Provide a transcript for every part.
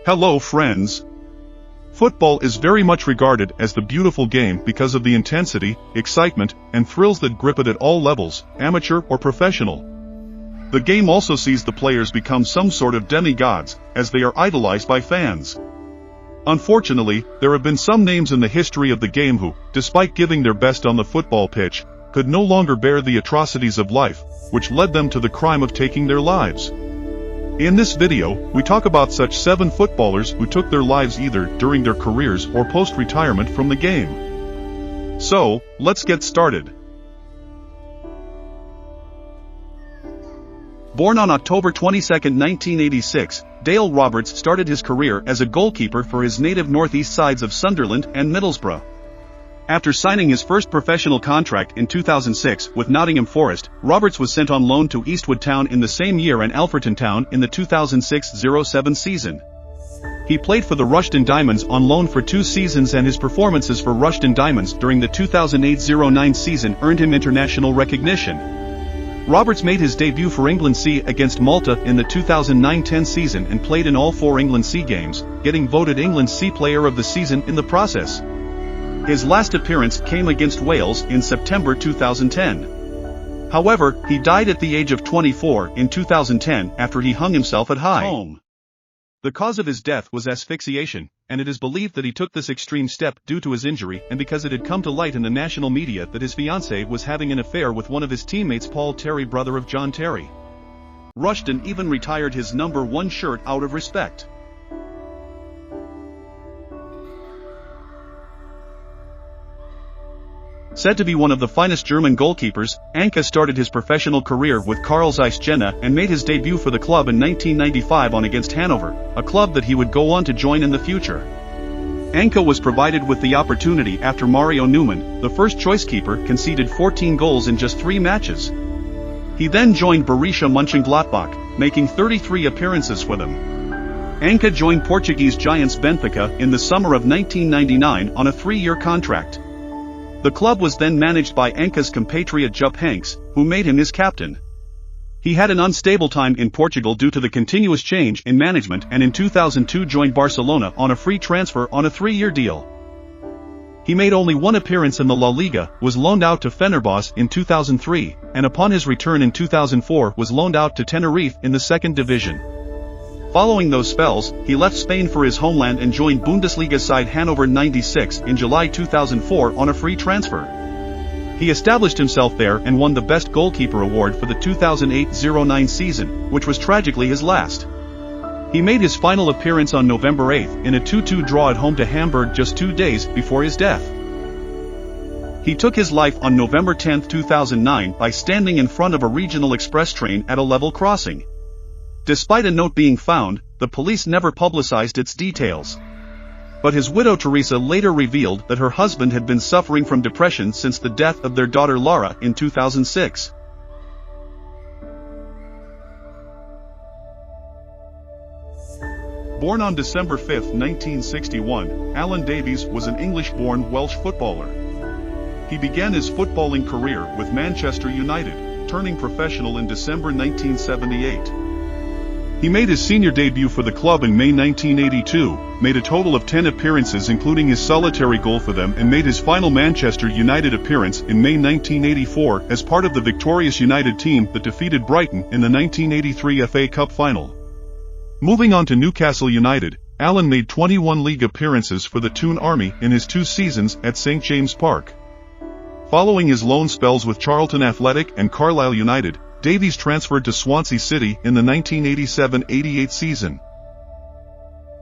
Hello friends. Football is very much regarded as the beautiful game because of the intensity, excitement, and thrills that grip it at all levels, amateur or professional. The game also sees the players become some sort of demigods, as they are idolized by fans. Unfortunately, there have been some names in the history of the game who, despite giving their best on the football pitch, could no longer bear the atrocities of life, which led them to the crime of taking their lives. In this video, we talk about such 7 footballers who took their lives either during their careers or post-retirement from the game. So, let's get started. Born on October 22, 1986, Dale Roberts started his career as a goalkeeper for his native northeast sides of Sunderland and Middlesbrough. After signing his first professional contract in 2006 with Nottingham Forest, Roberts was sent on loan to Eastwood Town in the same year and Alfreton Town in the 2006-07 season. He played for the Rushden Diamonds on loan for 2 seasons, and his performances for Rushden Diamonds during the 2008-09 season earned him international recognition. Roberts made his debut for England C against Malta in the 2009-10 season and played in all 4 England C games, getting voted England C Player of the Season in the process. His last appearance came against Wales in September 2010. However, he died at the age of 24 in 2010 after he hung himself at home. The cause of his death was asphyxiation, and it is believed that he took this extreme step due to his injury and because it had come to light in the national media that his fiancée was having an affair with one of his teammates, Paul Terry, brother of John Terry. Rushden even retired his number 1 shirt out of respect. Said to be one of the finest German goalkeepers, Anke started his professional career with Karl Zeiss Jena and made his debut for the club in 1995 on against Hanover, a club that he would go on to join in the future. Anke was provided with the opportunity after Mario Neumann, the first-choice keeper, conceded 14 goals in just 3 matches. He then joined Borussia Mönchengladbach, making 33 appearances for them. Anke joined Portuguese giants Benfica in the summer of 1999 on a 3-year contract. The club was then managed by Anke's compatriot Jupp Heynckes, who made him his captain. He had an unstable time in Portugal due to the continuous change in management, and in 2002 joined Barcelona on a free transfer on a 3-year deal. He made only 1 appearance in the La Liga, was loaned out to Fenerbahce in 2003, and upon his return in 2004 was loaned out to Tenerife in the 2nd division. Following those spells, he left Spain for his homeland and joined Bundesliga side Hannover 96 in July 2004 on a free transfer. He established himself there and won the Best Goalkeeper award for the 2008-09 season, which was tragically his last. He made his final appearance on November 8 in a 2-2 draw at home to Hamburg just 2 days before his death. He took his life on November 10, 2009 by standing in front of a regional express train at a level crossing. Despite a note being found, the police never publicized its details. But his widow Teresa later revealed that her husband had been suffering from depression since the death of their daughter Lara in 2006. Born on December 5, 1961, Alan Davies was an English-born Welsh footballer. He began his footballing career with Manchester United, turning professional in December 1978. He made his senior debut for the club in May 1982, made a total of 10 appearances including his solitary goal for them, and made his final Manchester United appearance in May 1984 as part of the victorious United team that defeated Brighton in the 1983 FA Cup final. Moving on to Newcastle United, Alan made 21 league appearances for the Toon Army in his 2 seasons at St James Park. Following his loan spells with Charlton Athletic and Carlisle United, Davies transferred to Swansea City in the 1987-88 season.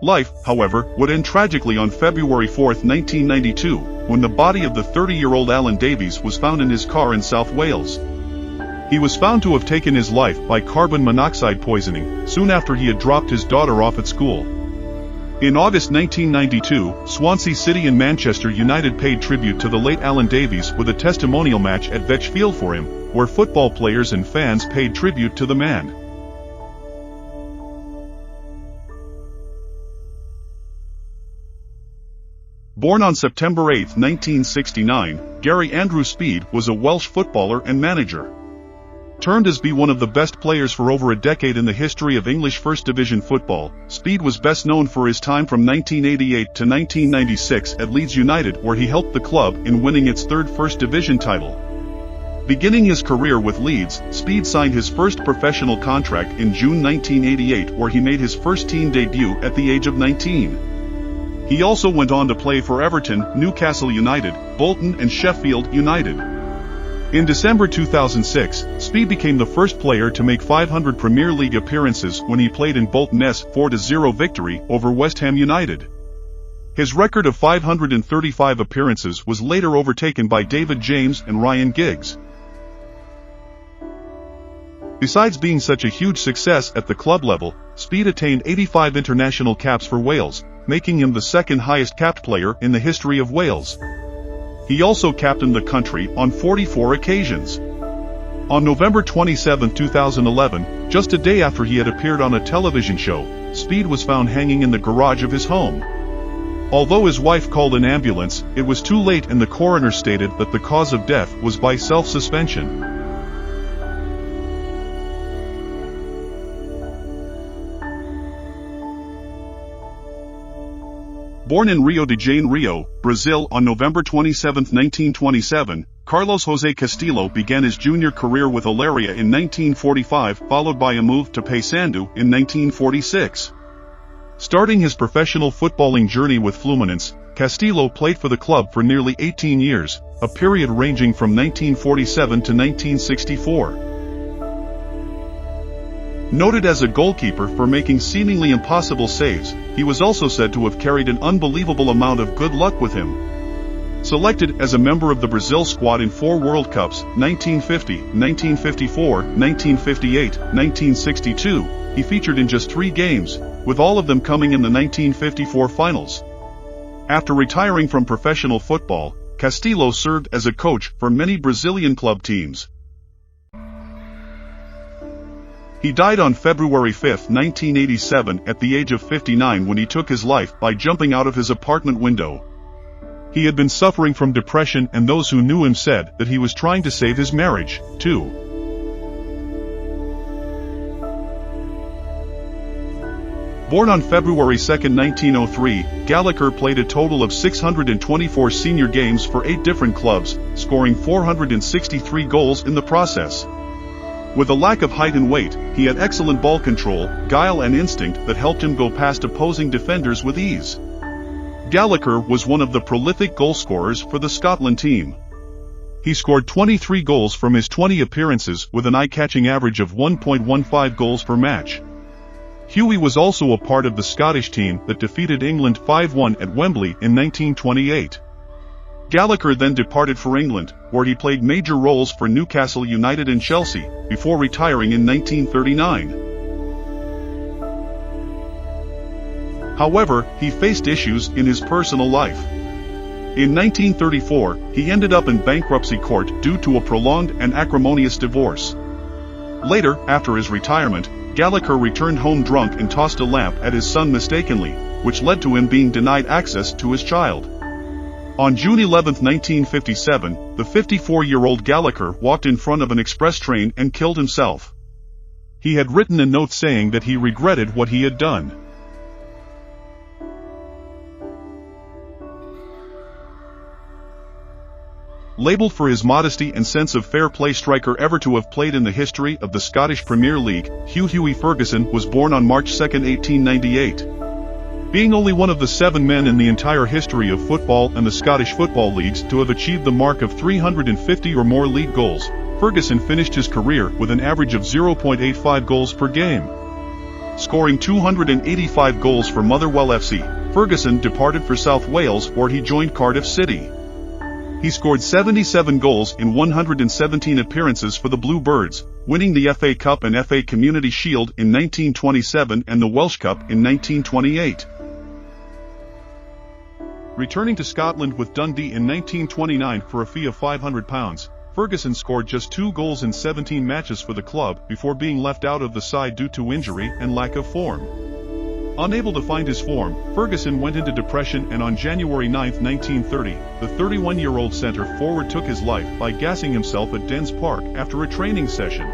Life, however, would end tragically on February 4, 1992, when the body of the 30-year-old Alan Davies was found in his car in South Wales. He was found to have taken his life by carbon monoxide poisoning, soon after he had dropped his daughter off at school. In August 1992, Swansea City and Manchester United paid tribute to the late Alan Davies with a testimonial match at Vetch Field for him, where football players and fans paid tribute to the man. Born on September 8, 1969, Gary Andrew Speed was a Welsh footballer and manager. Termed as be one of the best players for over a decade in the history of English First Division football, Speed was best known for his time from 1988 to 1996 at Leeds United, where he helped the club in winning its third First Division title. Beginning his career with Leeds, Speed signed his first professional contract in June 1988, where he made his first team debut at the age of 19. He also went on to play for Everton, Newcastle United, Bolton and Sheffield United. In December 2006, Speed became the first player to make 500 Premier League appearances when he played in Bolton's 4-0 victory over West Ham United. His record of 535 appearances was later overtaken by David James and Ryan Giggs. Besides being such a huge success at the club level, Speed attained 85 international caps for Wales, making him the second highest capped player in the history of Wales. He also captained the country on 44 occasions. On November 27, 2011, just a day after he had appeared on a television show, Speed was found hanging in the garage of his home. Although his wife called an ambulance, it was too late and the coroner stated that the cause of death was by self-suspension. Born in Rio de Janeiro, Brazil on November 27, 1927, Carlos José Castillo began his junior career with Olaria in 1945, followed by a move to Paysandu in 1946. Starting his professional footballing journey with Fluminense, Castillo played for the club for nearly 18 years, a period ranging from 1947 to 1964. Noted as a goalkeeper for making seemingly impossible saves, he was also said to have carried an unbelievable amount of good luck with him. Selected as a member of the Brazil squad in 4 World Cups, 1950, 1954, 1958, 1962, he featured in just 3 games, with all of them coming in the 1954 finals. After retiring from professional football, Castillo served as a coach for many Brazilian club teams. He died on February 5, 1987, at the age of 59 when he took his life by jumping out of his apartment window. He had been suffering from depression, and those who knew him said that he was trying to save his marriage, too. Born on February 2, 1903, Gallagher played a total of 624 senior games for 8 different clubs, scoring 463 goals in the process. With a lack of height and weight, he had excellent ball control, guile and instinct that helped him go past opposing defenders with ease. Gallagher was one of the prolific goal scorers for the Scotland team. He scored 23 goals from his 20 appearances with an eye-catching average of 1.15 goals per match. Huey was also a part of the Scottish team that defeated England 5-1 at Wembley in 1928. Gallagher then departed for England, where he played major roles for Newcastle United and Chelsea, before retiring in 1939. However, he faced issues in his personal life. In 1934, he ended up in bankruptcy court due to a prolonged and acrimonious divorce. Later, after his retirement, Gallagher returned home drunk and tossed a lamp at his son mistakenly, which led to him being denied access to his child. On June 11, 1957, the 54-year-old Gallagher walked in front of an express train and killed himself. He had written a note saying that he regretted what he had done. Labelled for his modesty and sense of fair play striker ever to have played in the history of the Scottish Premier League, Hugh Hughie Ferguson was born on March 2, 1898. Being only one of the 7 men in the entire history of football and the Scottish football leagues to have achieved the mark of 350 or more league goals, Ferguson finished his career with an average of 0.85 goals per game. Scoring 285 goals for Motherwell FC, Ferguson departed for South Wales, where he joined Cardiff City. He scored 77 goals in 117 appearances for the Bluebirds, winning the FA Cup and FA Community Shield in 1927 and the Welsh Cup in 1928. Returning to Scotland with Dundee in 1929 for a fee of £500, Ferguson scored just 2 goals in 17 matches for the club before being left out of the side due to injury and lack of form. Unable to find his form, Ferguson went into depression, and on January 9, 1930, the 31-year-old centre forward took his life by gassing himself at Dens Park after a training session.